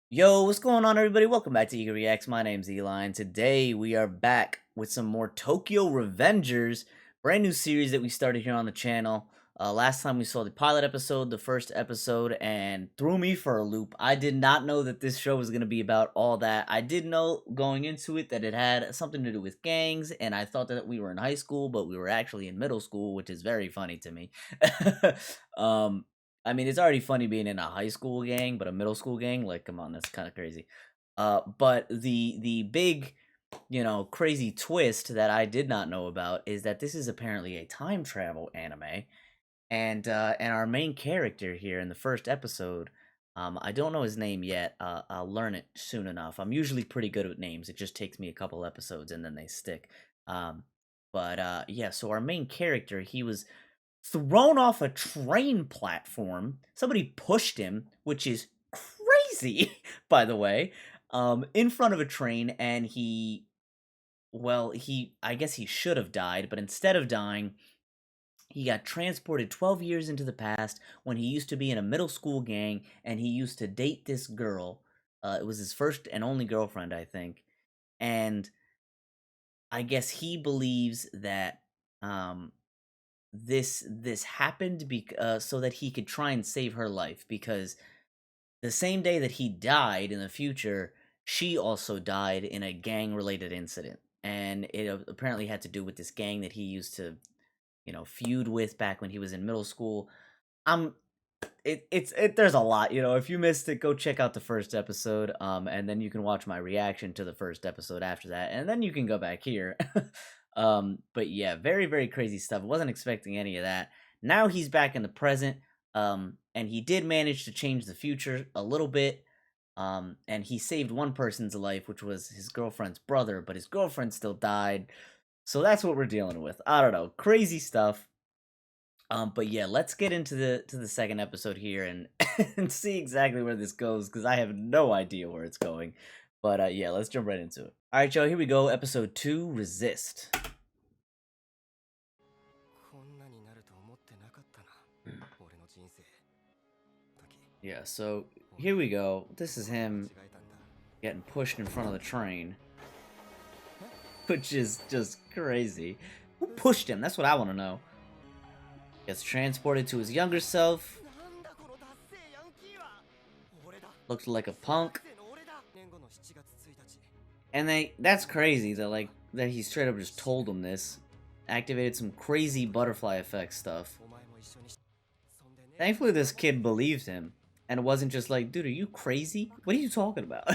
Yo, what's going on, everybody? Welcome back to Eager Reacts. My name's Eli, and today we are back with some more Tokyo Revengers, brand new series that we started here on the channel. Last time we saw the pilot episode, the first episode, and threw me for a loop. I did not know that this show was going to be about all that. I did know going into it that it had something to do with gangs, and I thought that we were in high school, but we were actually in middle school, which is very funny to me. um, I mean, it's already funny being in a high school gang, but a middle school gang, like, come on, that's kind of crazy. But the big, crazy twist that I did not know about is that this is apparently a time travel anime, and our main character here in the first episode, I don't know his name yet. I'll learn it soon enough. I'm usually pretty good with names. It just takes me a couple episodes and then they stick. Um, but yeah, so our main character, he was thrown off a train platform. Somebody pushed him, which is crazy, by the way, in front of a train, and I guess he should have died, but instead of dying, he got transported 12 years into the past when he used to be in a middle school gang and he used to date this girl. It was his first and only girlfriend, I think. And I guess he believes that um, this happened so that he could try and save her life, because the same day that he died in the future, she also died in a gang related incident, and it apparently had to do with this gang that he used to feud with back when he was in middle school. I'm there's a lot. If you missed it, go check out the first episode, and then you can watch my reaction to the first episode after that, and then you can go back here. But yeah, very very crazy stuff. Wasn't expecting any of that. Now he's back in the present, and he did manage to change the future a little bit. And he saved one person's life, which was his girlfriend's brother, but his girlfriend still died. So that's what we're dealing with. I don't know, crazy stuff. But yeah, let's get into the second episode here and and see exactly where this goes, because I have no idea where it's going. But yeah, let's jump right into it. All right, y'all, here we go. Episode 2, Resist. Yeah, so here we go. This is him getting pushed in front of the train, which is just crazy. Who pushed him? That's what I want to know. Gets transported to his younger self. Looks like a punk. And that's crazy that he straight up just told him this. Activated some crazy butterfly effect stuff. Thankfully this kid believed him, and it wasn't just like, dude, are you crazy? What are you talking about?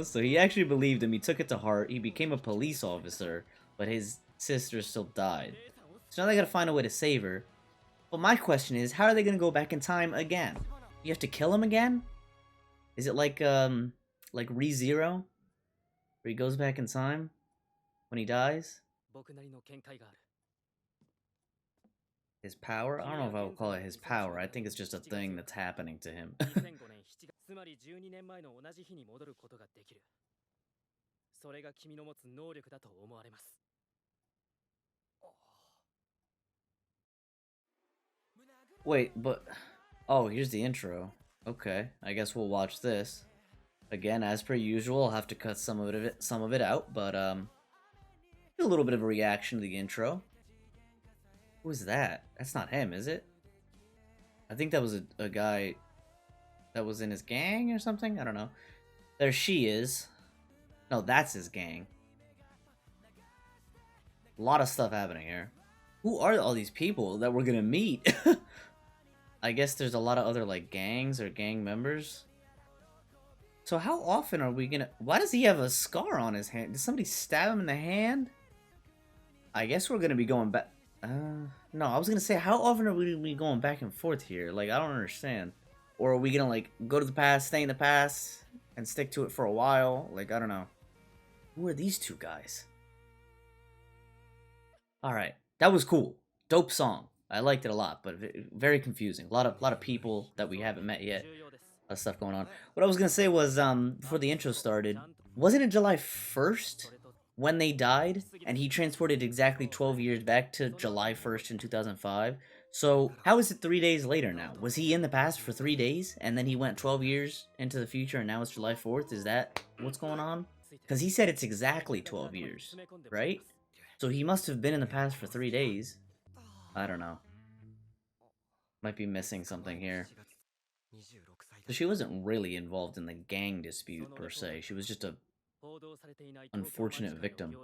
So he actually believed him. He took it to heart. He became a police officer, but his sister still died. So now they gotta find a way to save her. But my question is, how are they gonna go back in time again? You have to kill him again? Is it like ReZero, where he goes back in time when he dies? His power? I don't know if I would call it his power. I think it's just a thing that's happening to him. Wait, but oh, here's the intro. Okay, I guess we'll watch this. Again, as per usual, I'll have to cut some of it out, but a little bit of a reaction to the intro. Who is that? That's not him, is it? I think that was a guy that was in his gang or something. I don't know. There she is. No, that's his gang. A lot of stuff happening here. Who are all these people that we're gonna meet? I guess there's a lot of other like gangs or gang members. So how often are we gonna... Why does he have a scar on his hand? Did somebody stab him in the hand? I guess we're gonna be going back... No, I was gonna say, how often are we gonna be going back and forth here? Like, I don't understand. Or are we gonna, like, go to the past, stay in the past, and stick to it for a while? Like, I don't know. Who are these two guys? Alright, that was cool. Dope song. I liked it a lot, but very confusing. A lot of people that we haven't met yet. Stuff going on. What I was gonna say was, before the intro started, wasn't it July 1st when they died? And he transported exactly 12 years back to July 1st in 2005. So, how is it 3 days later now? Was he in the past for 3 days and then he went 12 years into the future and now it's July 4th? Is that what's going on? Because he said it's exactly 12 years, right? So he must have been in the past for 3 days. I don't know. Might be missing something here. So she wasn't really involved in the gang dispute per se. She was just a unfortunate victim.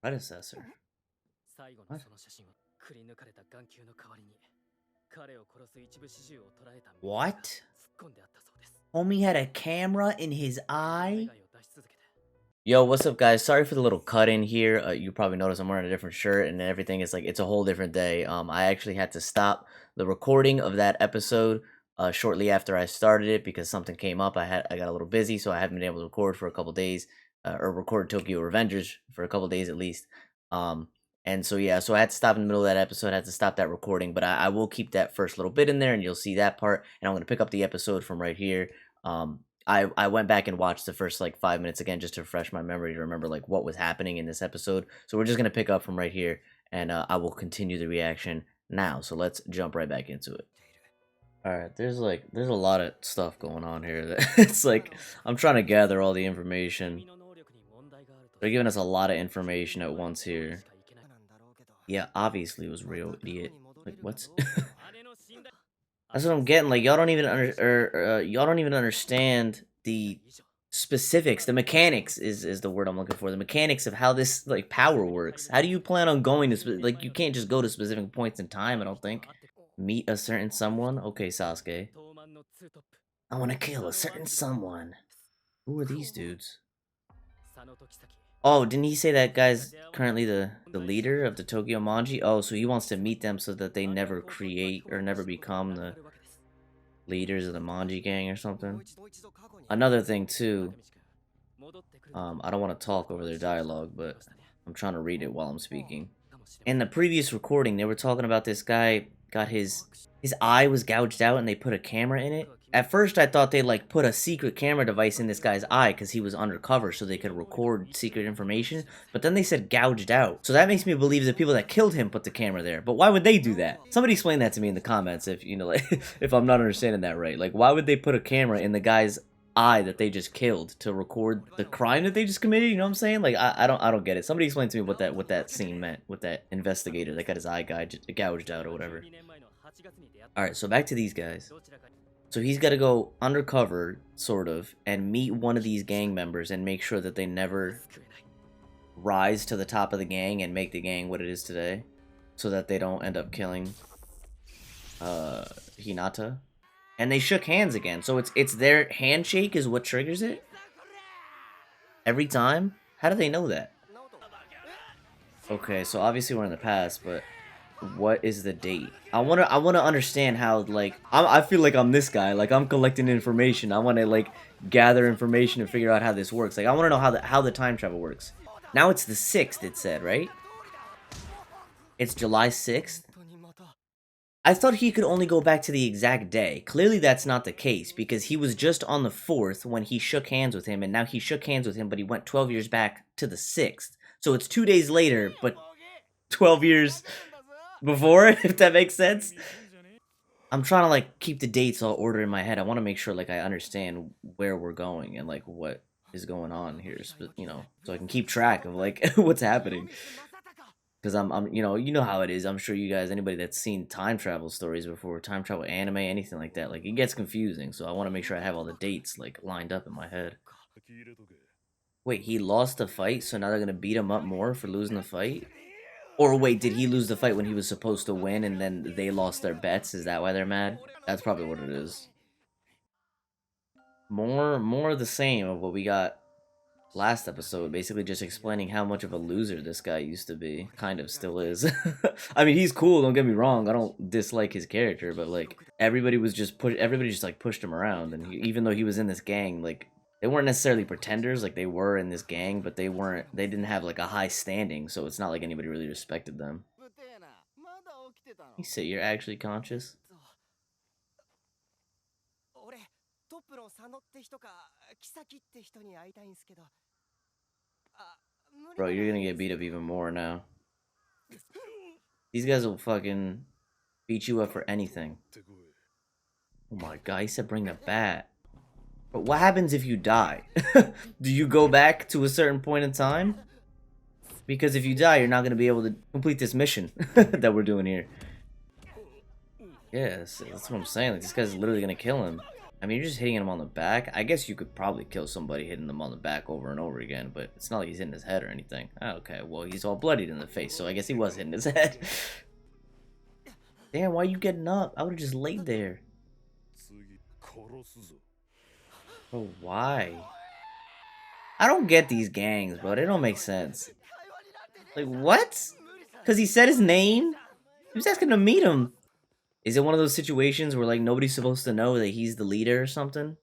Predecessor. What? What? Homie had a camera in his eye? Yo, what's up, guys? Sorry for the little cut in here. You probably noticed I'm wearing a different shirt and everything. It's like it's a whole different day. I actually had to stop the recording of that episode shortly after I started it because something came up. I got a little busy, so I haven't been able to record for a couple days, or record Tokyo Revengers for a couple days at least. And so yeah, so I had to stop in the middle of that episode. I had to stop that recording, but I will keep that first little bit in there, and you'll see that part. And I'm gonna pick up the episode from right here. I went back and watched the first like 5 minutes again just to refresh my memory to remember like what was happening in this episode. So we're just gonna pick up from right here, and I will continue the reaction now. So let's jump right back into it. All right, there's a lot of stuff going on here. It's like I'm trying to gather all the information. They're giving us a lot of information at once here. Yeah, obviously it was real, idiot. Like what's? That's what I'm getting. Like y'all don't even y'all don't even understand the specifics. The mechanics is the word I'm looking for. The mechanics of how this like power works. How do you plan on going to like you can't just go to specific points in time. I don't think. Meet a certain someone. Okay, Sasuke. I want to kill a certain someone. Who are these dudes? Oh, didn't he say that guy's currently the leader of the Tokyo Manji? Oh, so he wants to meet them so that they never create or never become the leaders of the Manji gang or something. Another thing too, I don't want to talk over their dialogue, but I'm trying to read it while I'm speaking. In the previous recording, they were talking about this guy got his eye was gouged out and they put a camera in it. At first, I thought they like put a secret camera device in this guy's eye because he was undercover so they could record secret information. But then they said gouged out. So that makes me believe the people that killed him put the camera there. But why would they do that? Somebody explain that to me in the comments if, you know, like, if I'm not understanding that right. Like, why would they put a camera in the guy's eye that they just killed to record the crime that they just committed? You know what I'm saying? Like, I don't get it. Somebody explain to me what that scene meant with that investigator that got his eye gouged out or whatever. Alright, so back to these guys. So he's got to go undercover, sort of, and meet one of these gang members and make sure that they never rise to the top of the gang and make the gang what it is today. So that they don't end up killing Hinata. And they shook hands again. So it's their handshake is what triggers it? Every time? How do they know that? Okay, so obviously we're in the past, but what is the date? I wanna understand how, like, I feel like I'm this guy, like I'm collecting information. I wanna like gather information and figure out how this works. Like I wanna know how the time travel works. Now it's the 6th, it said, right? It's July 6th. I thought he could only go back to the exact day. Clearly that's not the case, because he was just on the 4th when he shook hands with him, and now he shook hands with him, but he went 12 years back to the 6th. So it's 2 days later, but 12 years before, if that makes sense. I'm trying to like keep the dates all ordered in my head. I want to make sure like I understand where we're going and like what is going on here, you know, so I can keep track of like what's happening. Because I'm you know how it is. I'm sure you guys, anybody that's seen time travel stories before, time travel anime, anything like that, like it gets confusing. So I want to make sure I have all the dates like lined up in my head. Wait, he lost the fight, so now they're gonna beat him up more for losing the fight? Or wait, did he lose the fight when he was supposed to win and then they lost their bets? Is that why they're mad? That's probably what it is. More of the same of what we got last episode, basically just explaining how much of a loser this guy used to be. Kind of still is. I mean, he's cool, don't get me wrong. I don't dislike his character, but like everybody just like pushed him around, and even though he was in this gang, like they weren't necessarily pretenders, like they were in this gang, but they didn't have like a high standing, so it's not like anybody really respected them. You say you're actually conscious? Bro, you're gonna get beat up even more now. These guys will fucking beat you up for anything. Oh my god, he said bring the bat. But what happens if you die? Do you go back to a certain point in time? Because if you die, you're not going to be able to complete this mission that we're doing here. Yes, that's what I'm saying. Like, this guy's literally going to kill him. I mean, you're just hitting him on the back. I guess you could probably kill somebody hitting them on the back over and over again, but it's not like he's hitting his head or anything. Okay, well, he's all bloodied in the face, so I guess he was hitting his head. Damn, why are you getting up? I would have just laid there. Oh, why? I don't get these gangs, bro. They don't make sense. Like, what? Because he said his name? He was asking to meet him. Is it one of those situations where, like, nobody's supposed to know that he's the leader or something?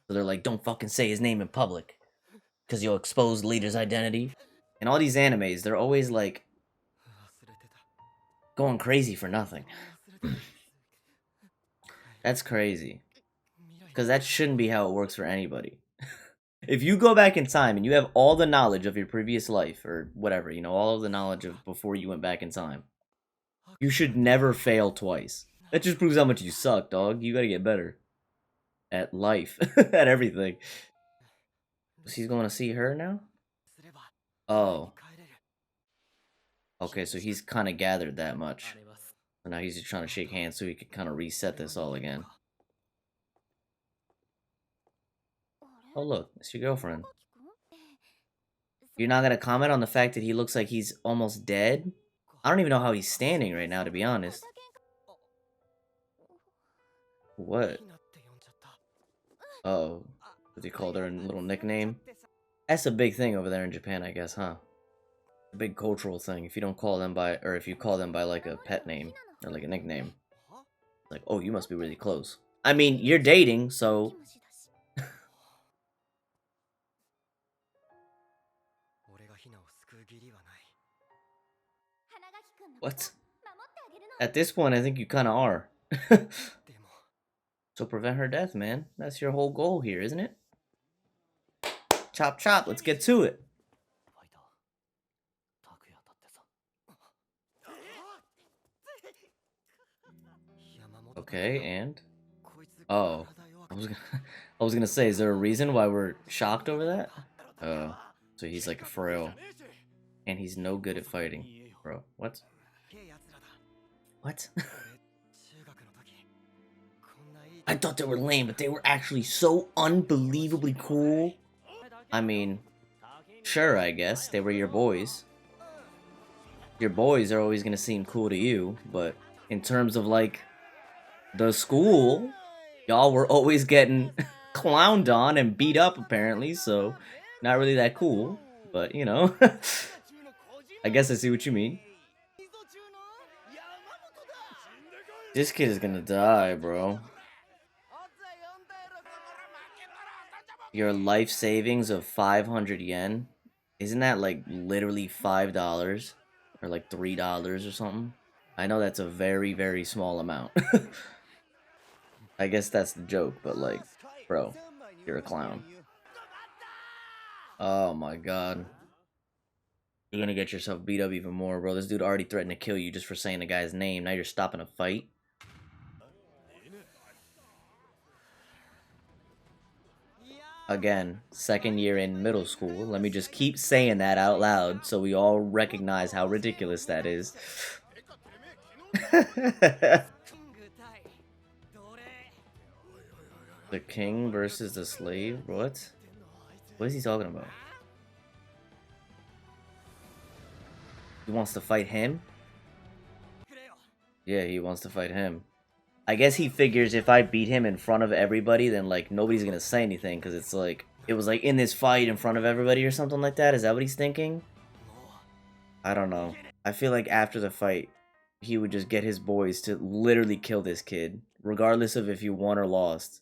So they're like, don't fucking say his name in public. Because you'll expose the leader's identity. And all these animes, they're always, like, going crazy for nothing. That's crazy. Because that shouldn't be how it works for anybody. If you go back in time and you have all the knowledge of your previous life, or whatever, you know, all of the knowledge of before you went back in time, you should never fail twice. That just proves how much you suck, dog. You gotta get better. At life. At everything. So he's going to see her now? Oh. Okay, so he's kind of gathered that much. So now he's just trying to shake hands so he can kind of reset this all again. Oh, look. It's your girlfriend. You're not gonna comment on the fact that he looks like he's almost dead? I don't even know how he's standing right now, to be honest. What? Oh, what they called her a little nickname? That's a big thing over there in Japan, I guess, huh? A big cultural thing. If you don't call them by, or if you call them by like a pet name or like a nickname, like, oh, you must be really close. I mean, you're dating, so. What? At this point, I think you kind of are. So prevent her death, man. That's your whole goal here, isn't it? Chop chop, let's get to it. Okay, and oh, I was gonna say, is there a reason why we're shocked over that? Oh, so he's like a frail, and he's no good at fighting, bro. What? What? I thought they were lame, but they were actually so unbelievably cool. I mean, sure, I guess they were your boys. Your boys are always gonna seem cool to you, but in terms of like the school, y'all were always getting clowned on and beat up apparently, so not really that cool, but you know. I guess I see what you mean. This kid is gonna die, bro. Your life savings of 500 yen? Isn't that like literally $5? Or like $3 or something? I know that's a very, very small amount. I guess that's the joke, but like, bro, you're a clown. Oh my god. You're gonna get yourself beat up even more, bro. This dude already threatened to kill you just for saying the guy's name. Now you're stopping a fight. Again, second year in middle school. Let me just keep saying that out loud so we all recognize how ridiculous that is. The king versus the slave? What? What is he talking about? He wants to fight him? Yeah, he wants to fight him. I guess he figures if I beat him in front of everybody, then, like, nobody's gonna say anything, because it's like, it was, like, in this fight in front of everybody or something like that? Is that what he's thinking? I don't know. I feel like after the fight, he would just get his boys to literally kill this kid, regardless of if he won or lost.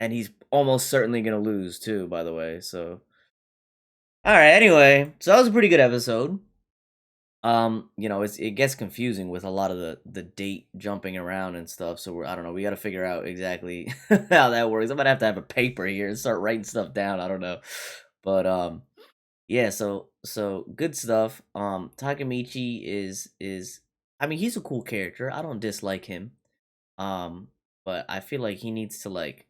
And he's almost certainly gonna lose, too, by the way, so. Alright, anyway, so that was a pretty good episode. You know, it gets confusing with a lot of the date jumping around and stuff. So I don't know. We got to figure out exactly how that works. I'm gonna have to have a paper here and start writing stuff down. I don't know, but yeah. So good stuff. Takemichi is I mean, he's a cool character. I don't dislike him. Um, but I feel like he needs to like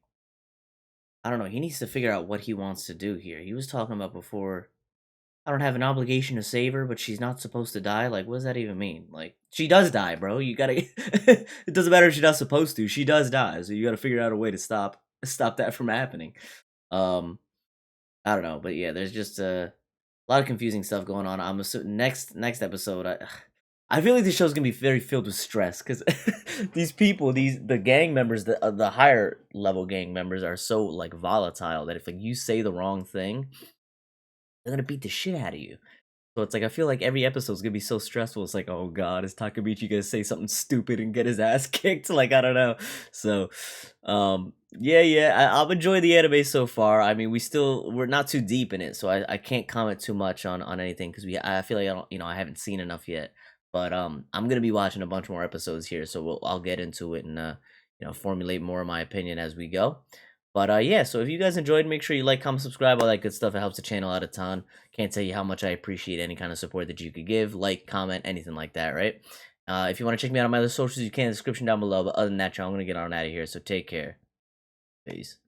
I don't know, he needs to figure out what he wants to do here. He was talking about before, I don't have an obligation to save her, but she's not supposed to die. Like, what does that even mean? Like, she does die, bro. You gotta. It doesn't matter if she's not supposed to. She does die, so you gotta figure out a way to stop that from happening. Um, I don't know, but yeah, there's just a lot of confusing stuff going on. I'm assuming next episode. I feel like this show's gonna be very filled with stress because these people, the gang members, the higher level gang members are so like volatile that if like you say the wrong thing, they're gonna beat the shit out of you. So it's like I feel like every episode's gonna be so stressful. It's like, oh god, is Takamichi gonna say something stupid and get his ass kicked? Like I don't know. So, I'm enjoying the anime so far. I mean, we're not too deep in it, so I can't comment too much on anything because I feel like I don't I haven't seen enough yet. But I'm gonna be watching a bunch more episodes here, so I'll get into it and formulate more of my opinion as we go. But yeah, so if you guys enjoyed, make sure you like, comment, subscribe, all that good stuff. It helps the channel out a ton. Can't tell you how much I appreciate any kind of support that you could give, like, comment, anything like that, right? If you want to check me out on my other socials, you can in the description down below. But other than that, y'all, I'm going to get on out of here. So take care. Peace.